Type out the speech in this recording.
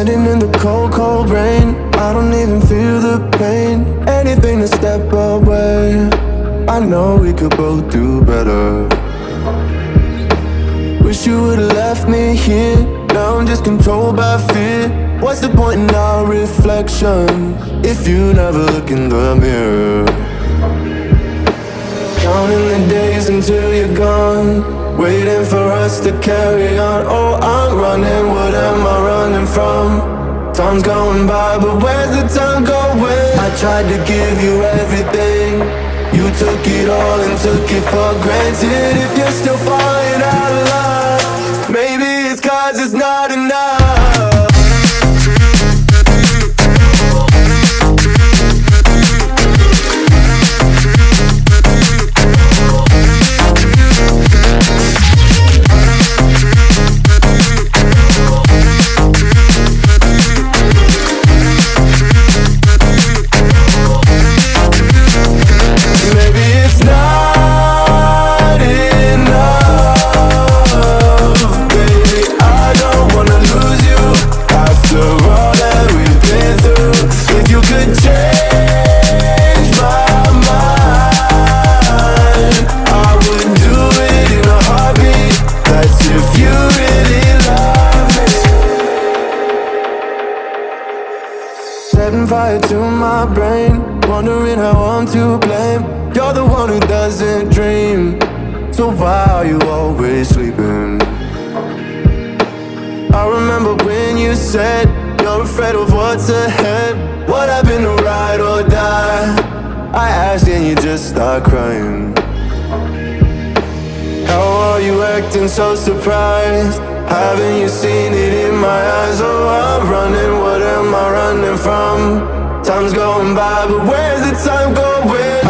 Standing in the cold, cold rain, I don't even feel the pain. Anything to step away, I know we could both do better. Wish you would've left me here. Now I'm just controlled by fear. What's the point in our reflection if you never look in the mirror? Counting the days until you're gone, waiting for us to carry on. Oh, I'm running, what am I running from? Time's going by, but where's the time going? I tried to give you everything, you took it all and took it for granted. If you're still falling out of love, maybe it's 'cause it's not enough. Setting fire to my brain, wondering how I'm to blame. You're the one who doesn't dream, so why are you always sleeping? I remember when you said you're afraid of what's ahead. What happened to ride or die? I asked and you just start crying. How are you acting so surprised? Haven't you seen it in my eyes? Oh, I'm running, what am I running from? Time's going by, but where's the time going?